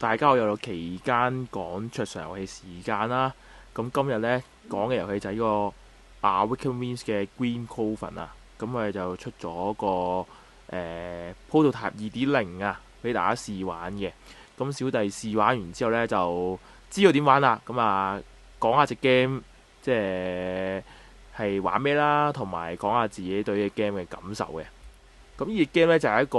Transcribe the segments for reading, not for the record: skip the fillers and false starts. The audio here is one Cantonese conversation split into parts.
大家好，又到期間講桌上遊戲時間啦。咁今日呢講嘅遊戲就係呢個Awakening Winds 嘅 Green Coven 啊。咁我哋就出咗個Prototype 2.0啊，俾大家試玩嘅。咁小弟試玩完之後呢，就知道點玩啦。咁啊，講下隻 game 即係玩咩啦，同埋講下自己對呢隻 game 嘅感受嘅。咁呢隻 game 呢，就係一個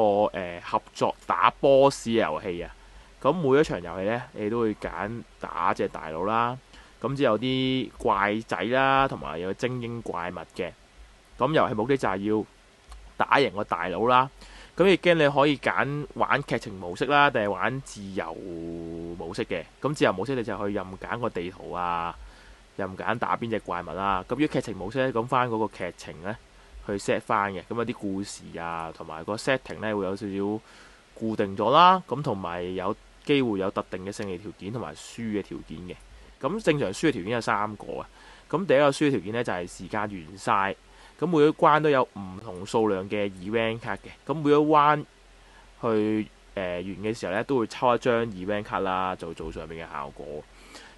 合作打 boss 嘅遊戲啊。咁每一場遊戲呢，你都會揀打隻大佬啦。咁之後有啲怪仔啦，同埋有精英怪物嘅。咁遊戲目的就係要打贏個大佬啦。咁亦驚你可以揀玩劇情模式啦，定係玩自由模式嘅。咁自由模式你就去任揀個地圖啊，任揀打邊隻怪物啦。咁如果劇情模式呢，咁翻嗰個劇情呢，去 set 翻嘅。咁有啲故事啊，同埋個 setting 呢會有少少固定咗啦。咁同埋有機會有特定嘅勝利條件同埋輸嘅條件嘅。咁正常輸嘅條件有3個啊。咁第一個輸嘅條件呢，就係時間完晒。咁每一關都有唔同數量嘅 event 卡嘅。咁每一關去完嘅時候呢，都會抽一張 event 卡啦，就做上面嘅效果。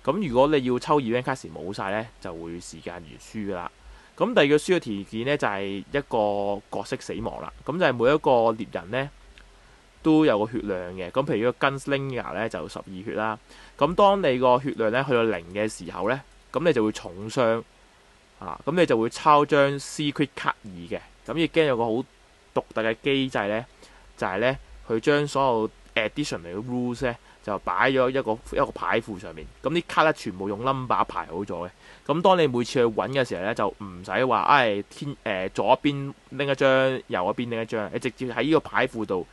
咁如果你要抽 event 卡時冇晒呢，就會時間完輸噶啦。咁第二個輸嘅條件呢，就係一個角色死亡啦。咁就係每一個獵人呢，都有個血量嘅。咁譬如個 Gunslinger 咧就12血啦。咁當你個血量咧去到0嘅時候咧，咁你就會重傷啊。咁你就會抄張 Secret 卡2嘅。咁亦驚有個好獨特嘅機制咧，就係咧佢將所有 addition 嚟嘅 rules 咧就擺咗一個牌庫上面。咁啲卡咧全部用 number 排好咗嘅。咁當你每次去揾嘅時候咧，就唔使話左邊拎一張，右一邊拎一張，你直接喺呢個牌庫度。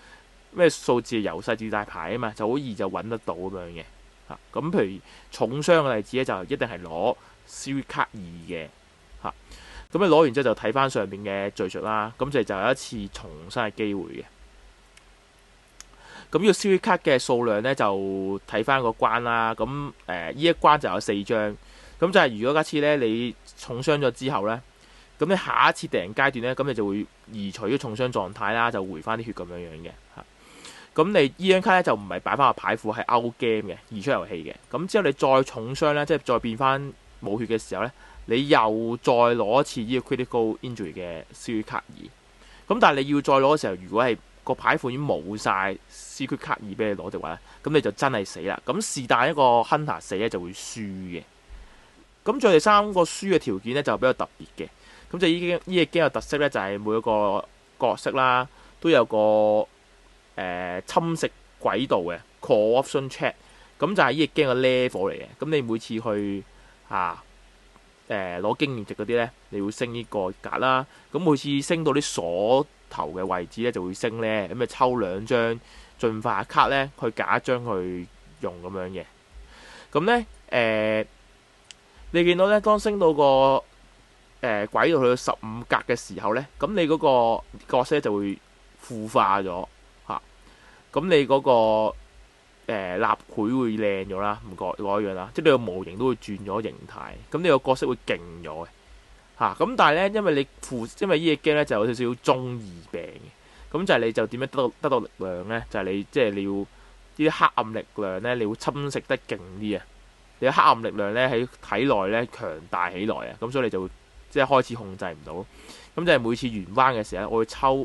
咩數字由細至大排啊嘛，就好易就揾得到咁樣嘅嚇。咁譬如重傷嘅例子咧，就一定係攞 Secret 卡2嘅嚇。咁你攞完之後就睇翻上邊嘅敘述啦。咁就有一次重生嘅機會嘅。咁呢個 Secret 卡嘅數量咧就睇翻個關啦。咁呢一關就有4張。咁就係如果假設咧你重傷咗之後咧，咁你下一次敵人階段咧，咁你就會移除咗重傷狀態啦，就回翻啲血咁樣嘅嚇。咁你依張卡咧就唔係擺翻個牌庫，係 out game 嘅，移出遊戲嘅。咁之後你再重傷咧，即係再變翻冇血嘅時候咧，你又再攞一次呢個 critical injury 嘅 Secret 卡2。咁但係你要再攞嘅時候，如果係個牌庫已經冇晒 Secret 卡2俾你攞嘅話咧，咁你就真係死啦。咁是但一個 hunter 死咧就會輸嘅。咁再第3個輸嘅條件咧就比較特別嘅。咁就呢隻 game 嘅特色咧就係每一個角色啦都有個侵蝕軌道嘅 corruption check。咁就係呢隻 game 嘅 level 嚟嘅。咁你每次去攞經驗值嗰啲咧，你會升呢個格啦。咁每次升到啲鎖頭嘅位置咧就會升咧。咁咪抽2張進化卡咧，去揀一張去用咁樣嘅。咁咧你見到咧當升到個軌道去到15格嘅時候咧，咁你嗰個角色就會腐化咗嚇。咁你嗰個立繪會靚咗啦，唔改樣啦，即係你個模型都會轉咗形態。咁你個角色會勁咗嘅嚇。咁但係咧，因為呢隻 game 咧就有少少中二病嘅。咁就係你就點樣得到力量咧？就係你要啲黑暗力量咧，你會侵蝕得勁啲啊！你嘅黑暗力量咧喺體內咧強大起來啊！咁所以你就會即係開始控制唔到。咁就係每次完彎嘅時候，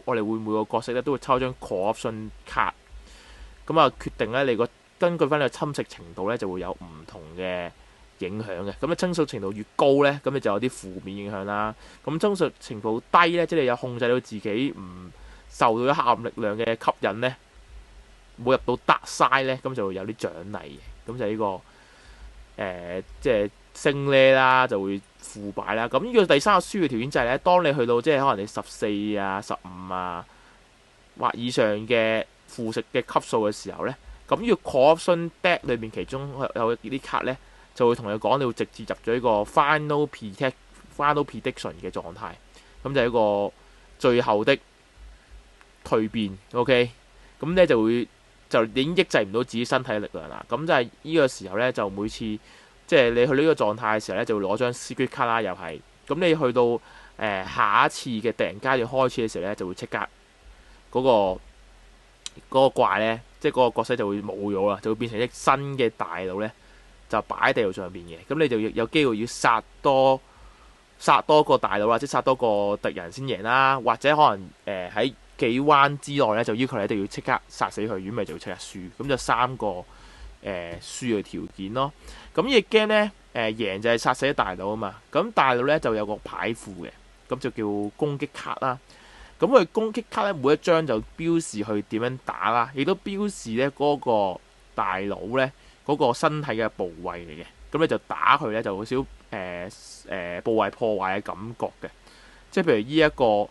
我哋會每個角色咧都會抽張 corruption 卡。咁啊，決定咧你根據翻你嘅侵蝕程度咧，就會有唔同嘅影響嘅。咁你侵蝕程度越高咧，咁你就有啲負面影響啦。咁侵蝕程度低咧，即係你有控制到自己唔受到咗黑暗力量嘅吸引咧，冇入到 dark side 咧，咁就會有啲獎勵嘅。咁就呢個即係升呢啦，就會腐敗啦。咁呢個第3個輸嘅條件就係咧，當你去到即係可能你14啊、15啊或以上嘅腐蝕嘅級數嘅時候咧，咁呢個 corruption deck 裏面其中有啲卡咧，就會同你講你會直接入咗呢個 final prediction 嘅狀態。咁就係一個最後的蛻變。OK， 咁咧就已經抑制唔到自己身體嘅力量啦。咁就係呢個時候咧，就每次即係你去呢個狀態嘅時候咧，就會攞張 secret 卡啦，又係咁你去到下一次嘅敵人階段開始嘅時候咧，就會即刻嗰個怪咧即係嗰個角色就會冇咗啦，就會變成一新嘅大佬咧，就擺喺地圖上邊嘅。咁你就有機會要殺多個大佬啦，即係殺多個敵人先贏啦，或者可能喺幾彎之內咧，就要求你一定要即刻殺死佢，如果唔係就會即刻輸。咁就3個輸嘅條件咯。咁呢隻 game 咧贏就係殺死大佬啊嘛。咁大佬咧就有個牌庫嘅，咁就叫攻擊卡啦。咁佢攻擊卡咧每一張就標示佢點樣打啦，亦都標示咧嗰個大佬咧嗰個身體嘅部位嚟嘅。咁你就打佢咧就好少部位破壞嘅感覺嘅，即係譬如呢一個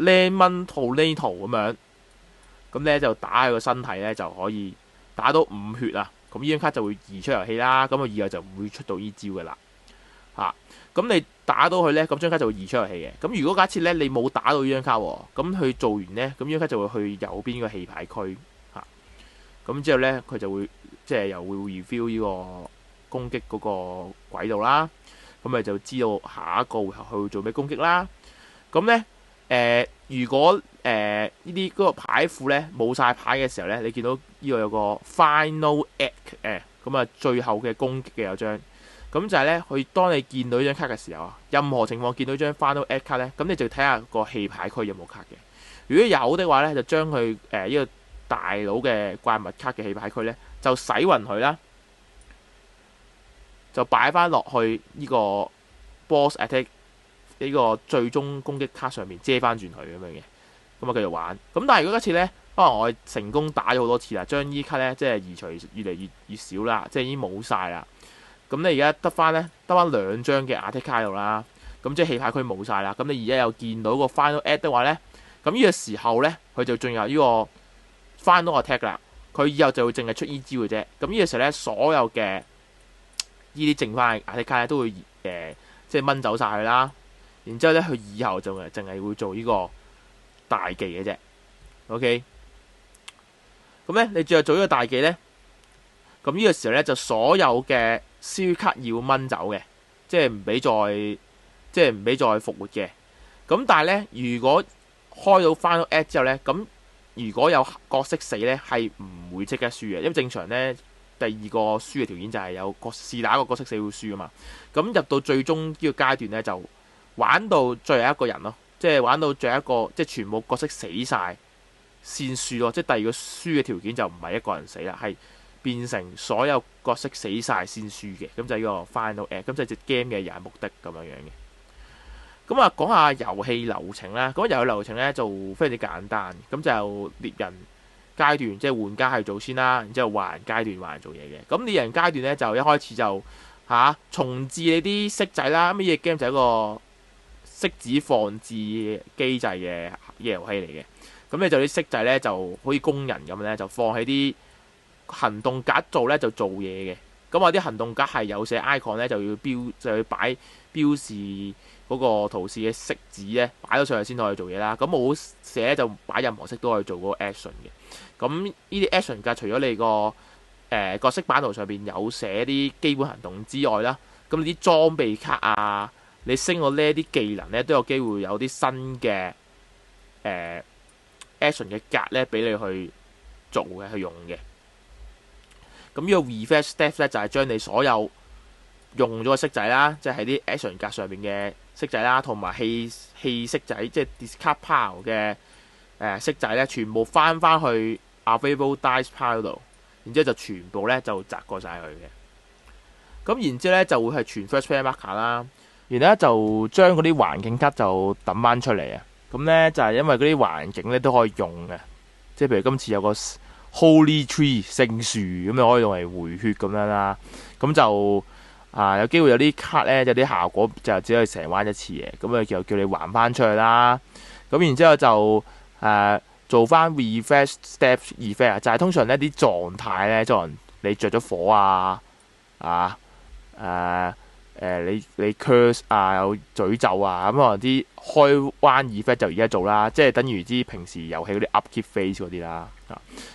Lemon Tornado 咁樣，咁咧就打佢個身體咧就可以打到5血啊！咁呢張卡就會移出遊戲啦，咁以後就唔會出到呢招嘅啦。咁你打到佢咧，咁張卡就會移出遊戲嘅。咁如果假設咧你冇打到呢張卡，咁佢做完咧，咁呢張卡就會去右邊個棄牌區咁之後咧佢就會即係又會 review 呢個攻擊嗰個軌道啦。咁咪就知道下一個回合去做咩攻擊啦。咁咧如果呢啲嗰個牌庫咧冇晒牌嘅時候咧，你見到呢個有個 Final Act 咁啊最後嘅攻擊嘅有張。咁就係咧，佢當你見到呢張卡嘅時候啊，任何情況見到張 Final Act 卡咧，咁你就睇下個棄牌區有冇卡嘅。如果有的話咧，就將佢呢個大佬嘅怪物卡嘅棄牌區咧，就洗勻佢啦，就擺翻落去呢個 Boss Attack 呢個最終攻擊卡上面遮翻轉佢咁樣嘅，咁啊繼續玩。咁但係如果一次咧，可能我成功打咗好多次啦，將呢卡咧即係移除越嚟越少啦，即係已經冇晒啦。咁你而家得翻2張嘅 Attack 卡度啦，咁即係棄牌區冇晒啦。咁你而家又見到個 Final Act 嘅話咧，咁呢個時候咧，佢就進入呢個 Final Attack 啦。佢以後就會淨係出呢招嘅啫。咁呢個時候咧，所有嘅呢啲剩翻嘅 Attack 卡咧，都會即係掹走晒佢啦。然之後咧，佢以後就淨係會做呢個大技嘅啫。OK， 咁咧你最後做呢個大技咧，咁呢個時候咧就所有嘅燒卡要掹走嘅，即係唔俾再復活嘅。咁但係咧，如果開到 Final Act 之後咧，咁如果有角色死咧，係唔會即刻輸嘅，因為正常咧第二個輸嘅條件就係有是打個角色死會輸啊嘛。咁入到最終呢個階段咧，就玩到最後一個人咯，即係玩到最後一個，即係全部角色死晒先輸咯。即係第二個輸嘅條件就唔係一個人死啦，係變成所有角色死晒先輸嘅，咁就係呢個 Final Act，咁就係隻 game 嘅遊戲目的咁樣樣嘅。咁啊，講下遊戲流程啦。咁遊戲流程咧就非常之簡單，咁就獵人階段即係玩家係做先啦，然之後壞人階段壞人做嘢嘅。咁獵人階段咧就一開始就重置你啲骰仔啦。咁呢隻 game 就係一個骰子放置機制嘅遊戲嚟嘅。咁你就啲骰仔咧就好似工人咁咧，就放喺啲行動格做咧就做嘢嘅。咁我啲行動格係有寫 icon 咧，就要擺標示嗰個圖示嘅骰子咧，擺咗上去先可以做嘢啦。咁冇寫就擺任何色都可以做嗰個 action 嘅。咁呢啲 action 格除咗你個角色版圖上邊有寫啲基本行動之外啦，咁你啲裝備卡啊，你升個呢啲技能咧，都有機會有啲新嘅action 嘅格咧，俾你去做嘅，去用嘅。咁呢個 refresh step 咧就係將你所有用咗嘅骰仔啦，即係喺啲 action 格上面嘅骰仔啦，同埋棄骰仔，即係 discard pile 嘅骰仔咧，全部翻去 available dice pile 度，然之後就全部咧就擲過晒佢嘅。咁然之後咧就會係全 first player marker 啦，然後咧就將嗰啲環境卡就抌翻出嚟啊。咁咧就係因為嗰啲環境咧都可以用嘅，即係譬如今次有個Holy Tree 聖樹咁，你可以用嚟回血咁樣啦。咁就有機會有啲卡咧，有啲效果就只可以成彎一次嘅。咁就叫你還翻出去啦。咁然之後就做翻 refresh step effect， 就係通常呢啲狀態咧，即係你着咗火你 curse 有詛咒啊，咁可能啲開彎 effect 就而家做啦，即係等於啲平時遊戲嗰啲 upkeep phase 嗰啲啦。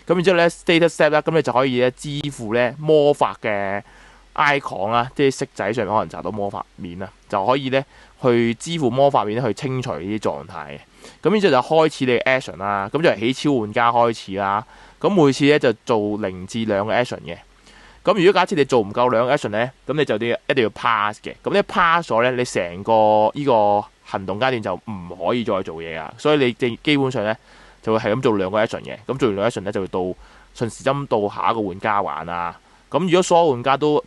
咁然之後咧 status step 啦，咁你就可以咧支付咧魔法嘅 icon 啦，即係骰仔上面可能找到魔法面啦，就可以咧去支付魔法面去清除呢啲狀態嘅。咁然之後就開始你嘅 action 啦，咁就係起超玩家開始啦。咁咁每次咧就做0至2個 action 嘅。咁如果假設你做唔夠2個 action 咧，咁你就一定要 pass 嘅。咁你 pass 咗咧，你成個呢個行動階段就唔可以再做嘢啊。所以你基本上咧就會係咁做2個 action 嘅。咁做完2個 action 咧就會到順時針到下一個玩家玩啊。咁如果所有玩家都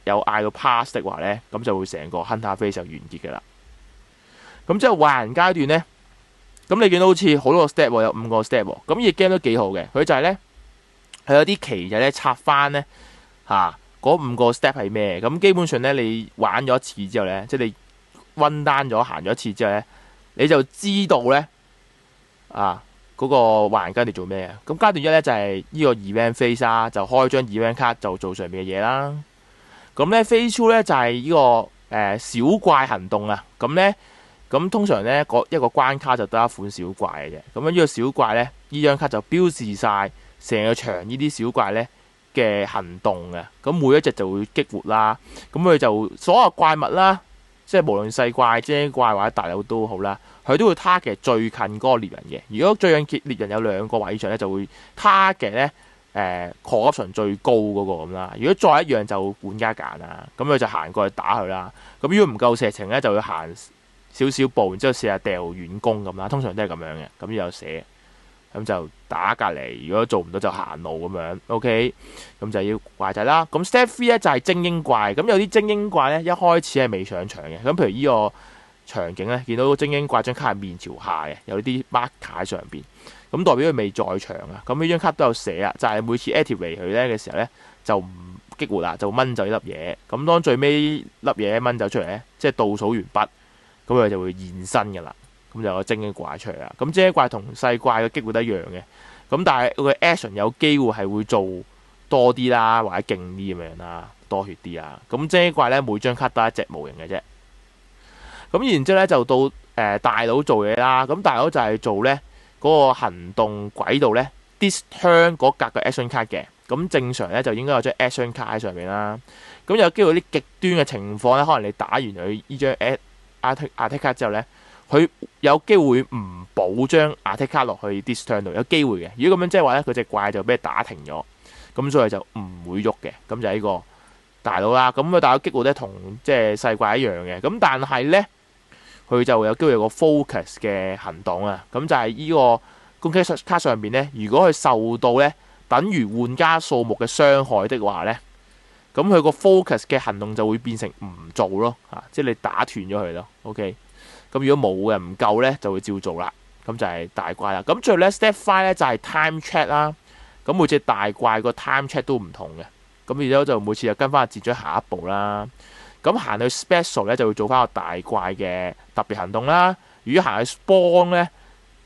有嗌到 pass 的話咧，咁就會成個 Hunter Phase 就完結嘅啦。咁即係壞人階段咧，咁你見到好似好多個 step 喎，有5個 step 喎。咁呢個 game 都幾好嘅，佢就係咧佢有啲棋就咧拆翻咧嗰5個 step 係咩？咁基本上咧你玩咗一次之後咧，即係你 run down 咗行咗一次之後咧，你就知道咧嗰個壞人階段做咩啊？咁階段1咧就係呢個 event phase 啦，就開張 event 卡就做上面嘅嘢啦。咁咧 phase 2咧就係呢個小怪行動啊。咁通常咧一個關卡就得一款小怪嘅啫。咁呢個小怪咧，呢張卡就標示晒成個場呢啲小怪咧嘅行動嘅。咁每一隻就會激活啦。咁佢就所有怪物啦，即係無論細怪、精英怪或者大佬都好啦，佢都會 target 最近嗰個獵人嘅。如果最近獵人有2個位以上咧，就會 target 咧corruption 最高嗰個咁啦。如果再一樣就玩家揀啦，咁佢就行過去打佢啦。咁如果唔夠射程咧，就會行少少步，然之後試下掉遠攻咁啦。通常都係咁樣嘅。咁有寫，咁就打隔離。如果做唔到就行路咁樣。OK，咁就要怪仔啦。咁 Step 3咧就係精英怪。咁有啲精英怪咧一開始係未上場嘅。咁譬如呢個場景咧，見到精英怪張卡係面朝下嘅，有啲 mark 喺上邊，咁代表佢未在場啊。咁呢張卡都有寫啊，就係每次 activate 佢咧嘅時候咧就唔激活啦，就掹走呢粒嘢。咁當最尾粒嘢掹走出嚟咧，即係倒數完畢，咁佢就會現身噶啦。咁就有個精英怪出嚟啦。咁精英怪同細怪嘅激活一樣嘅，咁但係佢嘅 action 有機會係會做多啲啦，或者勁啲咁樣啦，多血啲啊。咁精英怪咧每張卡得一隻模型嘅啫。咁然之後咧就到大佬做嘢啦。咁大佬就係做咧嗰個行動軌道咧 this turn 嗰格嘅 action 卡嘅。咁正常咧就應該有張 action 卡喺上面啦。咁有機會啲極端嘅情況咧，可能你打完佢呢張 attack 卡之後咧，佢有機會唔補張 attack 卡落去 this turn 度，有機會嘅。如果咁樣即係話咧，佢隻怪就俾你打停咗，咁所以就唔會喐嘅。咁就係呢個大佬啦。咁個大佬激活咧同即係細怪一樣嘅。咁但係咧佢就有機會有個 focus 嘅行動啊。咁就係呢個攻擊卡上邊咧，如果佢受到咧等於玩家數目嘅傷害的話咧，咁佢個 focus 嘅行動就會變成唔做咯，即係你打斷咗佢咯。OK， 咁如果冇嘅唔夠咧，就會照做啦。咁就係大怪啦。咁最後咧 Step 5咧就係 time check 啦。咁每隻大怪個 time check 都唔同嘅。咁然之後就每次就跟翻個節章下一步啦。咁行去 special 咧就會做翻個大怪嘅特別行動啦。如果行去 spawn 咧，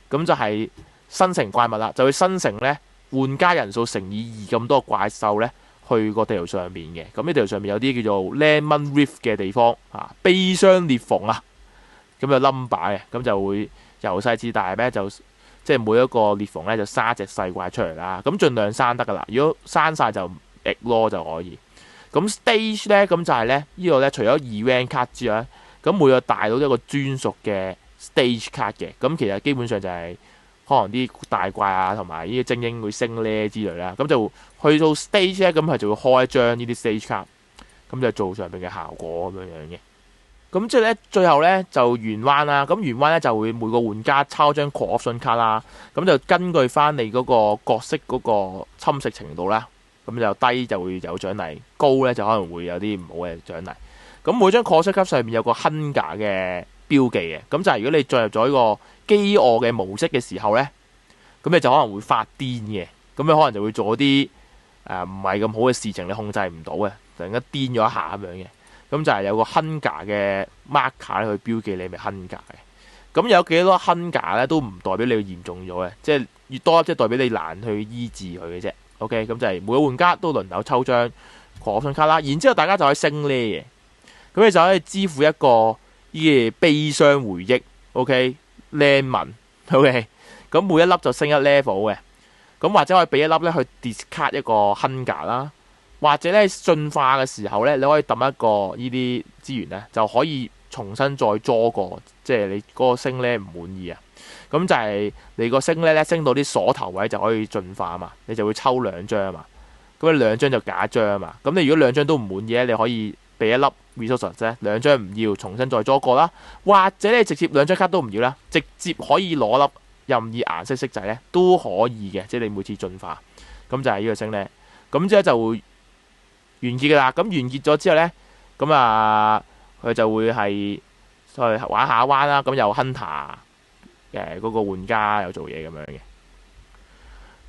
咁就係生成怪物啦，就會生成咧玩家人數乘以2咁多怪獸咧去個地圖上面嘅。咁呢地圖上面有啲叫做 Lemon Rift 嘅地方悲傷裂縫啊。咁有 number 嘅，咁就會由細至大咧就即係每一個裂縫咧就生一隻細怪出嚟啦。咁盡量生得噶啦，如果生晒就 ignore 就可以。咁 stage 咧，咁就係咧呢個咧除咗 event 卡之外，咁每個大佬都有一個專屬嘅 stage 卡嘅。咁其實基本上就係可能啲大怪啊同埋呢啲精英會升呢之類啦。咁就去到 stage 咧，咁佢就會開一張呢啲 stage 卡，咁就做上面嘅效果咁樣樣嘅。咁即係咧，最後咧就完彎啦。咁完彎咧就會每個玩家抄張 corruption 卡啦。咁就根據翻你嗰個角色嗰個侵蝕程度啦。咁就低就會有獎勵，高咧就可能會有啲唔好嘅獎勵。咁每張 corruption 卡上面有個 hunger 嘅標記嘅。咁就係如果你進入咗呢個飢餓嘅模式嘅時候咧，咁你就可能會發癲嘅。咁你可能就會做啲唔係咁好嘅事情，你控制唔到嘅，突然間癲咗一下咁樣嘅。咁就係有個 hunger 嘅 marker 去標記你係咪 hunger 嘅。咁有幾多 hunger 咧都唔代表你嚴重咗嘅，即係越多即係代表你難去醫治佢嘅啫。OK， 咁就係每個玩家都輪流抽張 corruption 卡啦，然之後大家就可以升呢嘅，咁你就可以支付一個呢個悲傷回憶。OK，Lemon。OK， 咁每一粒就升一 level 嘅，咁或者可以俾一粒咧去 discard 一個 hunger 啦，或者咧進化嘅時候咧，你可以抌一個呢啲資源咧，就可以重新再draw過，即係你嗰個星咧唔滿意啊。咁就係你個星咧升到啲鎖頭位就可以進化啊嘛，你就會抽2張啊嘛。咁你2張就假張啊嘛。咁你如果2張都唔滿意咧，你可以俾一粒 resource 啫，2張唔要，重新再draw過啦。或者你直接2張卡都唔要啦，直接可以攞粒任意顏色色仔咧都可以嘅，即係你每次進化。咁就係呢個星咧。咁之後就會完結噶啦。咁完結咗之後咧，咁啊佢就會係去玩下彎啦。咁有 Hunter 嗰個玩家有做嘢咁樣嘅。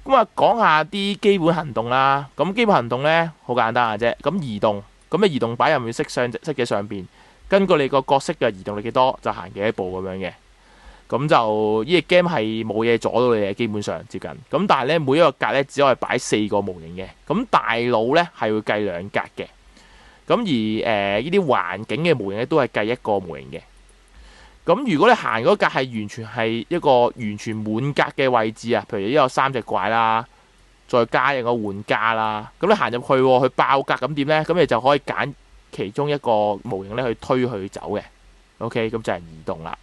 咁啊講下啲基本行動啦。咁基本行動咧好簡單嘅啫。咁移動，咁你移動擺入面色嘅上邊，根據你個角色嘅移動力幾多，就行幾多步咁樣嘅。咁就呢個 game 係冇嘢阻到你嘅，基本上接近。咁但係咧每一個格咧只可以擺4個模型嘅。咁大佬咧係會計2格嘅。咁而呢啲環境嘅模型咧都係計1個模型嘅。咁如果你行嗰格係完全係一個完全滿格嘅位置啊，譬如呢有3隻怪啦，再加一個玩家啦，咁你行入去佢爆格咁點咧？咁你就可以揀其中一個模型咧去推佢走嘅。OK， 咁就係移動啦。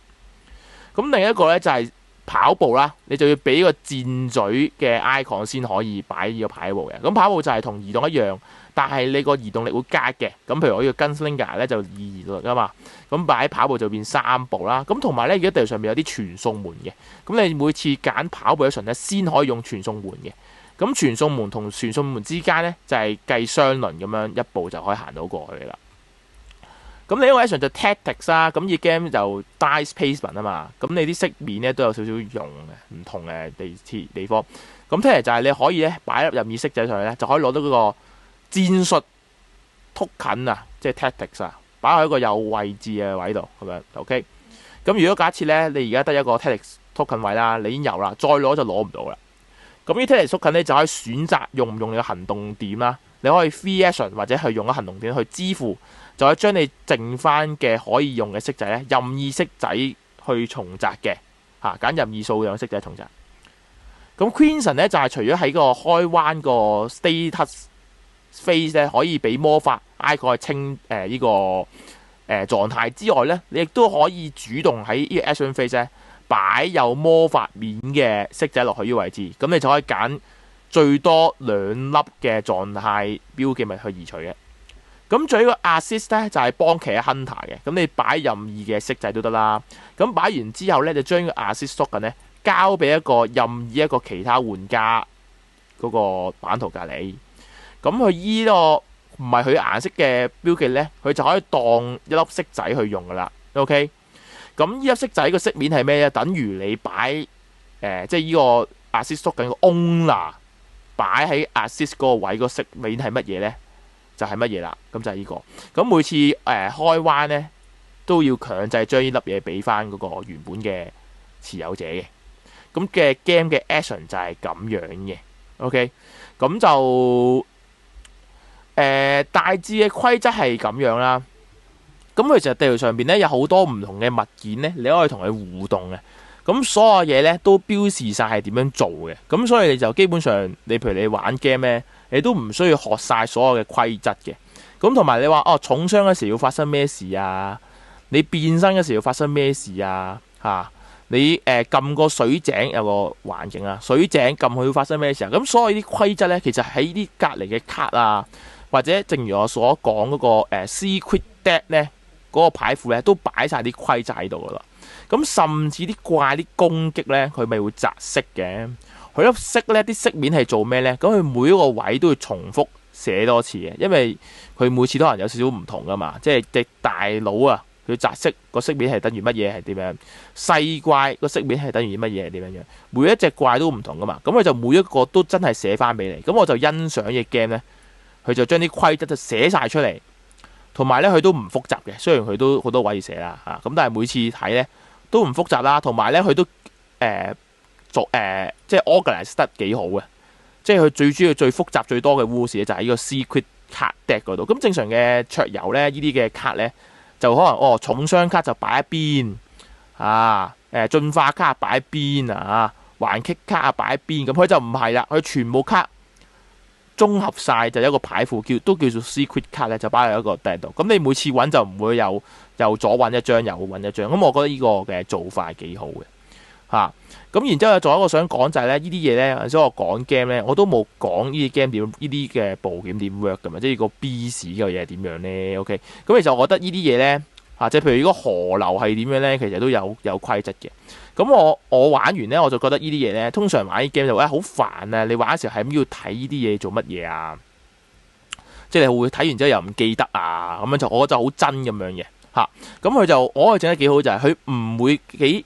咁另一個咧就係跑步啦，你就要俾個箭嘴嘅 icon 先可以擺呢個跑步嘅。咁跑步就係同移動一樣，但係你個移動力會加嘅。咁譬如我呢個 Gunslinger 咧就2移動力啊嘛，咁擺喺跑步就變3步啦。咁同埋咧，而家地圖上面有啲傳送門嘅，咁你每次揀跑步嘅時候咧，先可以用傳送門嘅。咁傳送門同傳送門之間咧就係計雙輪咁樣，一步就可以行到過去啦。咁另一個 action 就 tactics 啦，咁呢 game 就 dice placement 啊嘛，咁你啲色面咧都有少少用嘅，唔同嘅地方。咁聽嚟就係你可以咧擺入任意色仔上去咧，就可以攞到嗰個戰術 token 啊，即係 tactics 啊，擺喺一個有位置嘅位度咁樣 OK。咁如果假設咧你而家得一個 tactics token 位啦，你已經有啦，再攞就攞唔到啦。咁呢 tactics token 咧就可以選擇用唔用你嘅行動點啦，你可以 free action 或者係用咗行動點去支付。就可以將你剩翻嘅可以用嘅色仔咧，任意色仔去重擲嘅嚇，揀任意數量色仔重擲。咁 Crimson 咧就係除咗喺個開彎個 status phase 咧可以俾魔法 icon 去清呢個狀態之外咧，你亦都可以主動喺呢個 action phase 咧擺有魔法面嘅色仔落去呢個位置，咁你就可以揀最多2粒嘅狀態標記物去移除嘅。咁仲有一個 assist 咧，就係幫其他 hunter 嘅，咁你擺任意嘅色仔都得啦。咁擺完之後咧，就將個 assist token 咧交俾一個任意一個其他玩家嗰個版圖隔離。咁佢依個唔係佢顏色嘅標記咧，佢就可以當一粒色仔去用噶啦。OK， 咁依粒色仔個色面係咩咧？等於你擺即係依個 assist token 個 owner 擺喺 assist 嗰個位個色面係乜嘢咧？就係乜嘢啦？咁就係呢個。咁每次開彎咧，都要強制將呢粒嘢俾翻嗰個原本嘅持有者嘅。咁嘅 game 嘅 action 就係咁樣嘅。OK， 咁就大致嘅規則係咁樣啦。咁其實地圖上邊咧有好多唔同嘅物件咧，你可以同佢互動嘅。咁所有嘢咧都標示晒係點樣做嘅。咁所以你就基本上，你譬如你玩 game 咧，你都唔需要學晒所有嘅規則嘅。咁同埋你話重傷嘅時候要發生咩事啊？你變身嘅時候要發生咩事啊？你撳個水井有個環境啊，水井撳佢要發生咩事啊？咁所有啲規則咧，其實喺啲隔離嘅卡啊，或者正如我所講嗰個secret deck 咧嗰個牌庫咧，都擺晒啲規則喺度噶啦。咁甚至啲怪啲攻擊咧，佢咪會擲色嘅。佢粒色咧，啲色面係做咩咧？咁佢每一個位都要重複寫多次嘅，因為佢每次都可能有少少唔同噶嘛。即係隻大佬啊，佢擲色個色面係等於乜嘢係點樣？細怪個色面係等於乜嘢係點樣？每一隻怪都唔同噶嘛。咁佢就每一個都真係寫翻俾你。咁我就欣賞嘅 game 咧，佢就將啲規則就寫晒出嚟，同埋咧佢都唔複雜嘅。雖然佢都好多位寫啦嚇，咁但係每次睇咧都唔複雜啦，同埋咧佢都即係 organize 得幾好嘅，即係佢最主要最複雜最多嘅故事就係呢個 secret card deck 嗰度。咁正常嘅桌遊咧，呢啲嘅卡咧就可能重傷卡就擺一邊啊，進化卡擺一邊啊，還擊卡擺一邊，咁佢就唔係啦，佢全部卡綜合晒就一個牌庫都叫做 secret card 咧，就擺喺一個 deck 度。咁你每次揾就唔會又左揾一張，右揾一張。咁我覺得呢個嘅做法係幾好嘅嚇。咁然之後仲有一個想講就係咧，呢啲嘢咧，頭先我講 game 咧，我都冇講呢啲 game 點，呢啲嘅部件點 work 㗎嘛，即係個 B 市嘅嘢點樣咧 ？OK，咁其實我覺得呢啲嘢咧嚇，即係譬如如果河流係點樣咧，其實都有規則嘅。咁我玩完咧，我就覺得呢啲嘢咧，通常玩啲 game 就好煩啊！你玩嘅時候係咁要睇呢啲嘢做乜嘢啊？即係你會睇完之後又唔記得啊，咁樣就我就好憎咁樣嘅嚇。咁佢就我係整得幾好，就係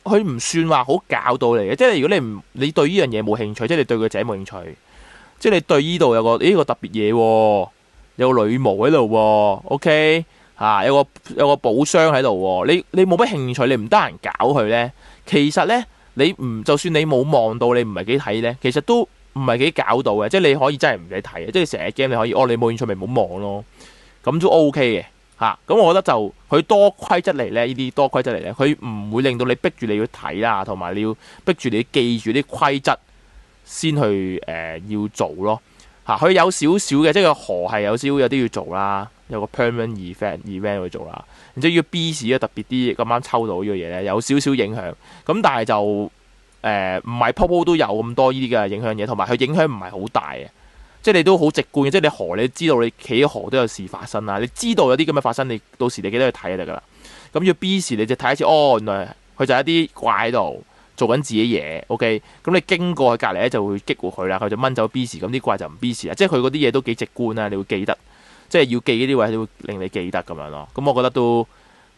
佢唔算話好教到你嘅。即係如果你對呢樣嘢冇興趣，即係你對個仔冇興趣，即係你對呢度有個特別嘢喎，有個女巫喺度喎 ，OK 嚇，有個寶箱喺度喎。你冇乜興趣，你唔得閒搞佢咧。其實咧，就算你冇望到，你唔係幾睇咧，其實都唔係幾搞到嘅。即係你可以真係唔使睇嘅，即係成日 game 你可以你冇興趣咪唔好望咯，咁都 OK 嘅嚇。咁我覺得就佢多規則嚟咧，呢啲多規則嚟咧，佢唔會令到你逼住你要睇啦，同埋你要逼住你記住啲規則先去要做咯嚇。佢有少少嘅，即係個河係有啲要做啦，有個 permanent event 去做啦。然之後要 B 市特別啲，咁啱抽到呢個嘢咧，有少少影響。咁但係就唔係鋪都有咁多呢啲嘅影響嘢，同埋佢影響唔係好大嘅，即係你都好直觀嘅。即係你河，你知道你企喺河都有事發生啦，你知道有啲咁嘅發生，你到時你記得去睇就得噶啦。咁要 B 市你就睇一次，原來佢就係一啲怪喺度做緊自己嘢 ，OK。咁你經過佢隔離咧就會激活佢啦，佢就掹走 B 市，咁啲怪就唔 B 市啦。即係佢嗰啲嘢都幾直觀啦，你會記得。即係要記呢啲位，會令你記得咁樣咯。咁我覺得都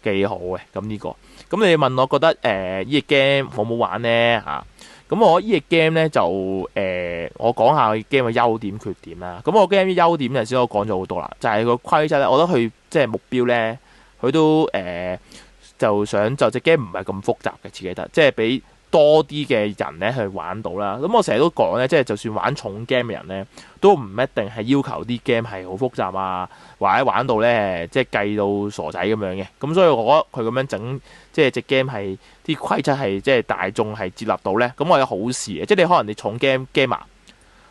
幾好嘅。咁呢個，咁你問我覺得呢隻 game 好唔好玩呢？嚇？咁我呢隻 game 咧就我講下 game 嘅優點缺點啦。咁我 game 啲優點頭先我講咗好多啦，就係個規則咧，我覺得佢即係目標咧，佢都就隻 game 唔係咁複雜嘅設計得，即係俾多啲嘅人咧去玩到啦。咁我成日都講咧，即係就算玩重 game 嘅人咧，都唔一定係要求啲 game 係好複雜啊，或者玩到咧即係計到傻仔咁樣嘅。咁所以我覺得佢咁樣整，即係隻 game 係啲規則係即係大眾係接納到咧，咁我有好事嘅。即係你可能你重 gamer，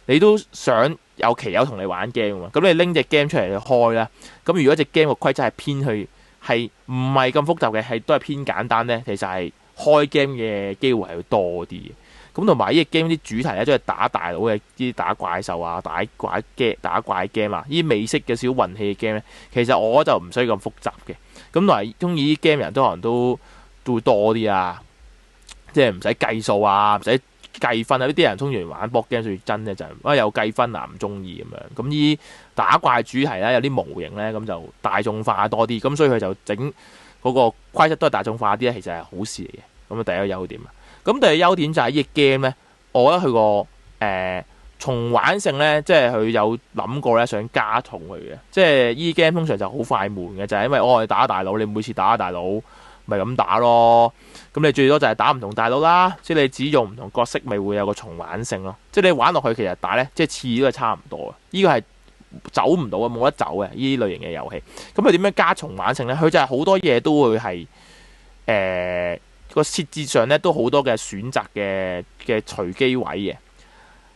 你都想有期友同你玩 game 嘛。咁你拎隻 game 出嚟去開啦。咁如果隻 game 個規則係偏去係唔係咁複雜嘅，都係偏簡單咧，其實係開 game 嘅機會係會多啲嘅。咁同埋呢隻 game 啲主題咧，都係打大佬嘅，啲打怪獸啊，打怪 game 啊，呢啲美式嘅小運氣嘅 game 咧，其實我就唔需要咁複雜嘅。咁同埋中意啲 game 人都可能都會多啲啊，即係唔使計數啊，唔使計分啊。呢啲人通常玩 board game 最真咧就係有計分啊，唔中意咁樣。咁呢打怪主題咧，有啲模型咧，咁就大眾化多啲，咁所以佢就整嗰個規則都係大眾化啲咧，其實係好事嚟嘅。咁啊，第一個優點啊。咁第二個優點就係呢隻 game 咧，我覺得佢個重玩性咧，即係佢有諗過咧，想加重佢嘅。即係呢啲 game 通常就好快悶嘅，就係因為我哋打大佬，你每次打大佬咪咁打咯。咁你最多就係打唔同大佬啦，即係你只用唔同角色，咪會有個重玩性咯。即係你玩落去，其實打咧，即係次都係差唔多啊。呢個係走唔到啊，冇得走嘅呢類型嘅遊戲。咁佢點樣加重玩性咧？佢就係好多嘢都會係個設置上咧，都好多嘅選擇嘅隨機位嘅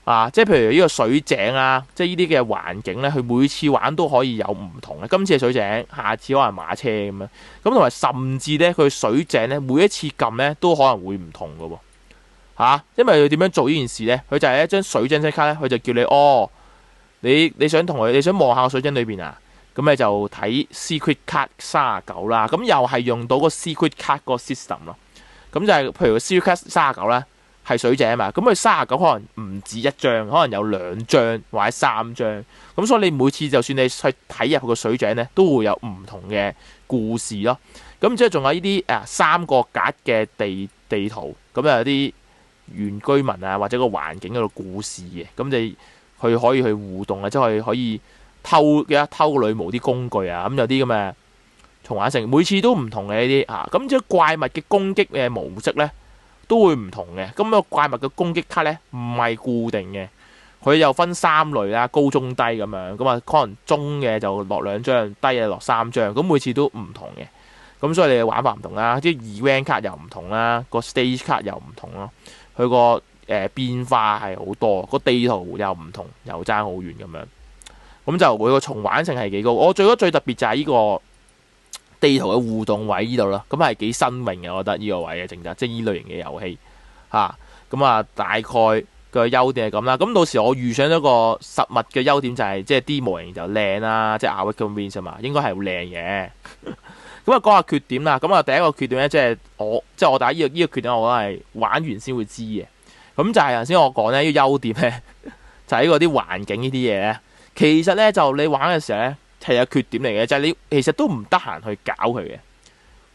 啊，即係譬如呢個水井啊，即係呢啲嘅環境咧，佢每次玩都可以有唔同嘅。今次係水井，下次可能馬車咁樣，咁同埋甚至咧，佢水井咧每一次撳咧都可能會唔同嘅喎嚇，因為佢點樣做呢件事咧？佢就係一張水井卡咧，佢就叫你你想同佢，你想望下個水井裏邊啊，咁你就睇 Secret Card 39啦，咁又係用到個 Secret Card 個 system 咯。咁就係譬如 Secret Card 39咧係水井啊嘛，咁佢39可能唔止一張，可能有2張或者3張，咁所以你每次就算你去睇入個水井咧，都會有唔同嘅故事咯。咁即係仲有呢啲3個格嘅地圖，咁有啲原居民啊或者個環境嗰度故事嘅，咁你佢可以去互動啊，即係可以偷個女巫啲工具啊，咁有啲咁嘅重玩性，每次都唔同嘅呢啲嚇。咁即係怪物嘅攻擊嘅模式咧，都會唔同嘅。咁個怪物嘅攻擊卡咧唔係固定嘅，佢又分3類啦，高中低咁樣。咁啊，可能中嘅就落2張，低嘅落3張。咁每次都唔同嘅。咁所以你嘅玩法唔同啦，即係 event 卡又唔同啦，個 stage 卡又唔同咯。佢個變化係好多，個地圖又唔同，又爭好遠咁樣。咁就佢個重玩性係幾高。我覺得最特別就係呢個地圖嘅互動位呢度啦，咁係幾新穎嘅，我覺得呢個位嘅整得，即係呢類型嘅遊戲嚇。咁大概個優點係咁啦。咁到時我預想咗個實物嘅優點就係即係啲模型就靚啦，即係 Awakening Winds 啊嘛，應該係好靚嘅。咁講下缺點啦。咁第一個缺點咧，即係我打呢個缺點，我覺得係玩完先會知嘅。咁就係頭先我講咧，呢個優點咧，就係呢個啲環境呢啲嘢咧。其實咧就你玩嘅時候咧係有缺點嚟嘅，就係你其實都唔得閒去搞佢嘅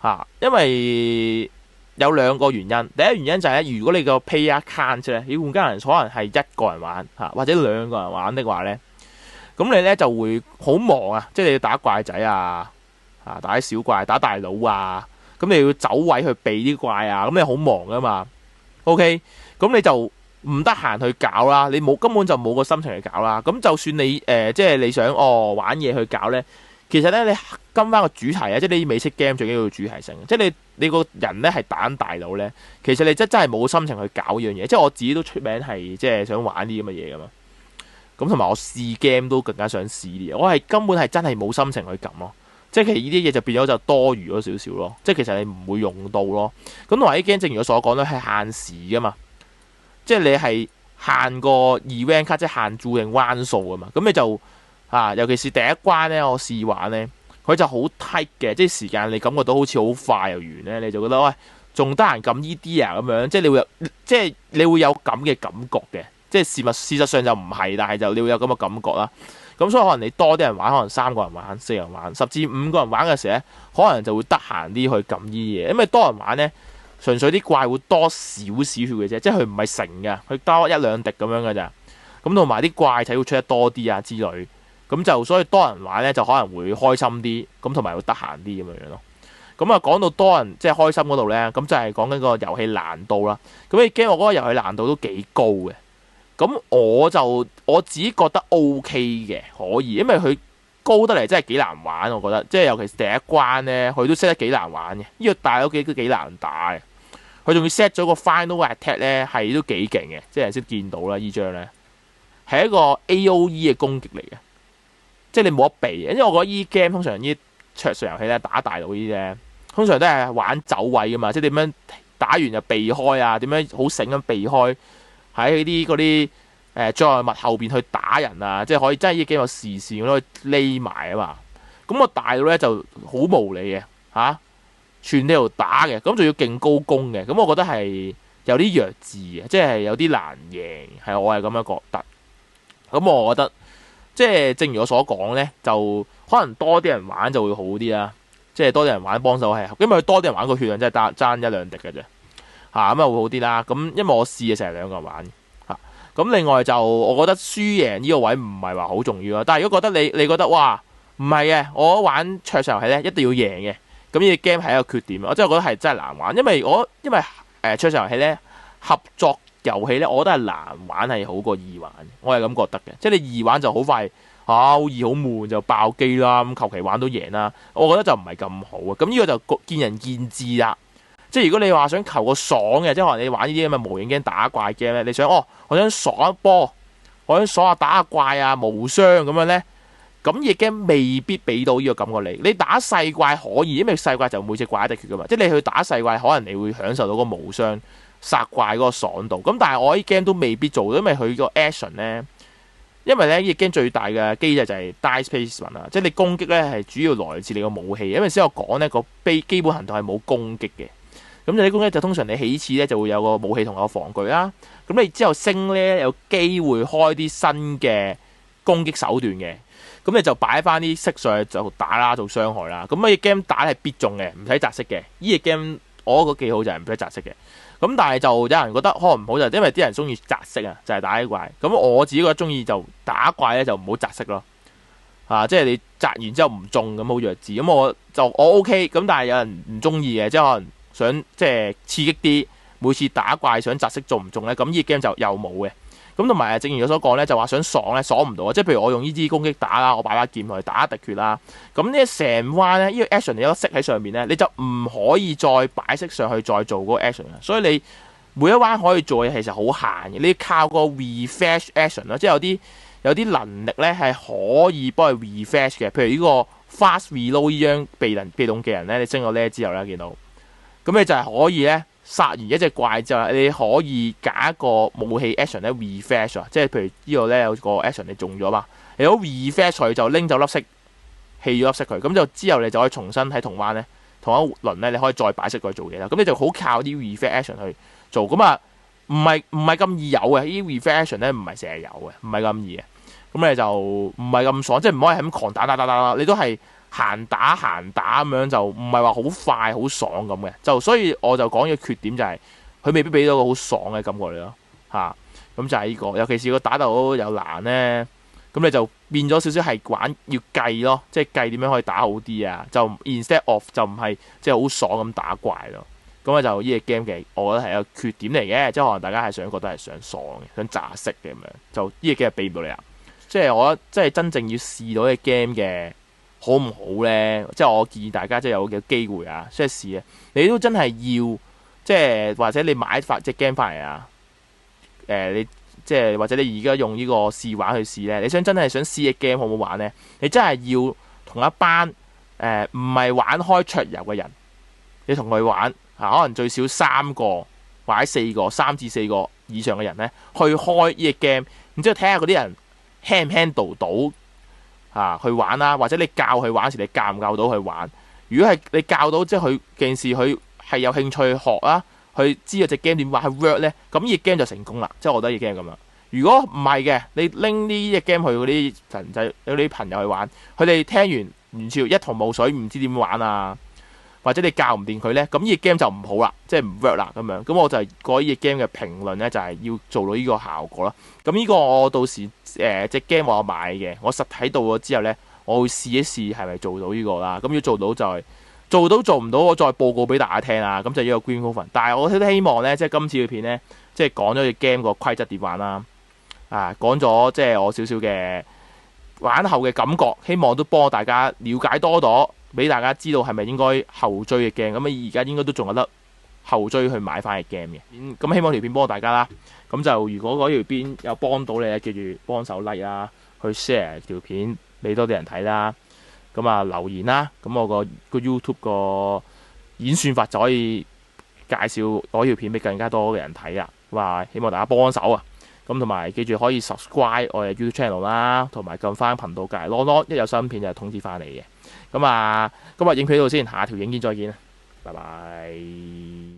嚇，因為有兩個原因。第一原因就係咧，如果你個 player count 咧，你玩家人可能係一個人玩嚇，或者兩個人玩的話咧，咁你咧就會好忙啊，即係你要打怪仔啊，打啲小怪、打大佬啊，咁你要走位去避啲怪啊，咁你好忙噶嘛。OK，咁你就唔得閒去搞啦，你根本就冇個心情去搞啦。咁就算你即係你想玩嘢去搞咧，其實咧你跟翻個主題啊，即係你美式 game 最緊要主題性，即係你個人咧係打大佬咧，其實你真係冇心情去搞呢樣嘢。即係我自己都出名係即係想玩啲咁嘅嘢噶嘛。咁同埋我試 game 都更加想試啲嘢，我係根本係真係冇心情去撳咯。即係其實呢啲嘢就變咗就多餘咗少少咯。即係其實你唔會用到咯。咁同埋啲 game 正如我所講咧，係限時噶嘛。即係你係限個 event 卡，即係限注定彎數啊嘛。咁你就尤其是第一關咧，我試玩咧，佢就好 tight 嘅，即係時間你感覺到好似好快又完咧，你就覺得喂，仲得閒撳呢啲啊咁樣，即係你會有咁嘅感覺嘅。即係事實上就唔係，但係就你會有咁嘅感覺啦。咁所以可能你多啲人玩，可能3個人玩、4人玩，甚至5個人玩嘅時候咧，可能就會得閒啲去撳呢啲嘢，因為多人玩咧。純粹啲怪會多少少血嘅啫，即係佢唔係成嘅，佢多1、2滴咁樣嘅咋。咁同埋啲怪體會出得多啲啊之類，咁就所以多人玩咧就可能會開心啲，咁同埋會得閒啲咁樣咯。咁講到多人即係開心嗰度咧，咁就係講緊個遊戲難度啦。咁你驚我嗰個遊戲難度都幾高嘅，咁我自己覺得 OK 嘅，可以，因為佢高得嚟真係幾難玩，我覺得，即係尤其是第一關咧，佢都 set 得幾難玩嘅，呢個大佬都幾難打嘅。佢仲要 set 咗個 final attack 咧，係都幾勁嘅，即係先見到啦。呢張咧係一個 AOE 嘅攻擊嚟嘅，即係你冇得避嘅。因為我覺得呢 game 通常呢桌上遊戲咧打大佬呢啲咧，通常都係玩走位噶嘛，即係點樣打完就避開啊，點樣好醒咁避開喺嗰啲障礙物後邊去打人啊，即係可以真係呢 game 有視線可以匿埋啊嘛。咁個大佬咧就好無理嘅全呢度打嘅，咁仲要勁高攻嘅，咁我覺得係有啲弱智嘅，即係有啲難贏，我係咁樣覺得。咁我覺得即係正如我所講呢，就可能多啲人玩就會好啲啦，即係多啲人玩幫手係，因為多啲人玩個血量真係爭1、2滴嘅啫，咁啊會好啲啦。咁因為我試嘅成日2個人玩咁另外就我覺得輸贏呢個位唔係話好重要啦。但係如果覺得你覺得哇唔係嘅，我玩桌上遊戲呢一定要贏嘅。咁呢個 game 係一個缺點，我真係覺得係真係難玩，因為桌上遊戲咧合作遊戲咧，我覺得係難玩係好過易玩，我係咁覺得嘅。即係你易玩就好快好易好悶就爆機啦，咁求其玩都贏啦，我覺得就唔係咁好啊。咁呢個就見仁見智啦。即係如果你話想求個爽嘅，即係可能你玩呢啲咁嘅模型 game 打怪 game 咧，你想我想爽一波，我想爽下打下怪啊無雙咁樣咧。咁亦驚未必俾到呢個感覺你。你打細怪可以，因為細怪就每隻怪一滴血噶嘛。即係你去打細怪，可能你會享受到個無雙殺怪嗰個爽度。咁但係我呢 game 都未必做到，因為佢個 action 咧，因為咧呢 game 最大嘅機制就係 dice placement 啊，即係你攻擊咧係主要來自你個武器。因為先我講咧個基本行動係冇攻擊嘅。咁你啲攻擊就通常你起始咧就會有個武器同個防具啦。咁你之後升咧有機會開啲新嘅攻擊手段嘅。咁你就擺翻啲色上去就打啦，做傷害啦。咁呢隻 game 打係必中嘅，唔使擲色嘅。呢隻 game 我覺得幾好就係唔使擲色嘅。咁但係就有人覺得可能唔好就係因為啲人中意擲色啊，就係打啲怪。咁我自己覺得中意就打怪咧就唔好擲色咯。即係你擲完之後唔中咁好弱智。咁我 OK。咁但係有人唔中意嘅，即係可能想即係刺激啲，每次打怪想擲色中唔中咧，咁呢隻 game 就又冇嘅。咁同埋正如我所講咧，就話想爽咧，爽唔到啊！即係譬如我用呢支攻擊打啦，我擺把劍去打一滴血啦。咁呢成彎咧，呢個 action 你有個色喺上面咧，你就唔可以再擺色上去再做嗰個 action 啊。所以你每一彎可以做嘅其實好閒嘅，你要靠個 refresh action 啦，即係有啲能力咧係可以幫佢 refresh 嘅，譬如呢個 fast reload 呢張被動技能咧，你升咗呢之後咧，見到咁你就係可以咧殺完一隻怪之後，你可以揀一個武器 action 咧 refresh 啊，即係譬如呢個咧有個 action 你中咗嘛，你好 refresh 佢就拎走粒色，棄咗粒色佢，咁就之後你就可以重新喺同彎咧同一輪咧，你可以再擺色佢做嘢啦。咁你就好靠啲 refresh action 去做，咁啊唔係咁易有嘅，呢啲 refresh action 咧唔係成日有嘅，唔係咁易嘅。咁你就唔係咁爽，即係唔可以係咁狂打，你都係閒打咁樣，就唔係話好快好爽咁嘅。就所以我就講嘅缺點就係、佢未必俾到個好爽嘅感覺你咯嚇。咁就係呢個，尤其是個打鬥又難咧，咁你就變咗少少係玩要計咯，即係計點樣可以打好啲啊。就 instead of 就唔係即係好爽咁打怪咯。咁啊就呢隻 game 嘅，我覺得係一個缺點嚟嘅，即係可能大家係覺得係想爽嘅，想炸色嘅咁樣，就呢隻 game 係俾唔到你啊。即係我覺得，即係真正要試到隻 game 嘅好唔好咧？即係我建議大家即係有嘅機會啊，即係試啊！你都真係要，即係或者你買隻 game 翻嚟啊，你即係或者你而家用呢個試玩去試咧，你真係想試隻 game 好唔好玩咧？你真係要同一班唔係玩開桌遊嘅人，你同佢玩可能最少3個或者3至4個以上嘅人咧，去開呢隻 game，然之後睇下嗰啲人handle 到去玩啦，或者你教佢玩時，你教唔教到佢玩？如果係你教到，即係佢件事佢係有興趣學啦，佢知道隻 game 點玩，係 work 咧，咁呢隻 game 就成功啦。即係我覺得呢隻 game 咁樣。如果唔係嘅，你拎呢隻 game 去嗰啲人仔、嗰啲朋友去玩，佢哋聽完完全一頭霧水，唔知點玩啊，或者你教唔掂佢咧，咁呢隻 game 就唔好啦，即係唔 work 啦咁樣。咁我就係講呢隻 game 嘅評論咧，就係要做到呢個效果啦。咁呢個我到時隻 game 我買嘅，我實體到咗之後咧，我會試一試係咪做到呢個啦。咁要做到就係做到，做唔到我再報告俾大家聽啦。咁就呢個 Green Coven。但係我都希望咧，即係今次嘅片咧，即係講咗隻 game 個規則點玩啦。講咗即係我少少嘅玩後嘅感覺，希望都幫大家了解多咗，俾大家知道係咪應該後追嘅 game。咁而家應該都仲有得後追去買翻嘅 game 嘅。咁希望條片幫到大家啦。咁就如果嗰條片有幫到你咧，記住幫手 like 啦，去 share 條片俾多啲人睇啦。咁啊留言啦，咁我個 YouTube 個演算法就可以介紹嗰條片俾更加多嘅人睇啊。咁希望大家幫手啊！咁同埋記住可以 subscribe 我哋 YouTube channel 啦，同埋撳翻頻道隔離啷啷，一有新片就通知翻你嘅。咁今日影片到先，下條影片再見，拜拜。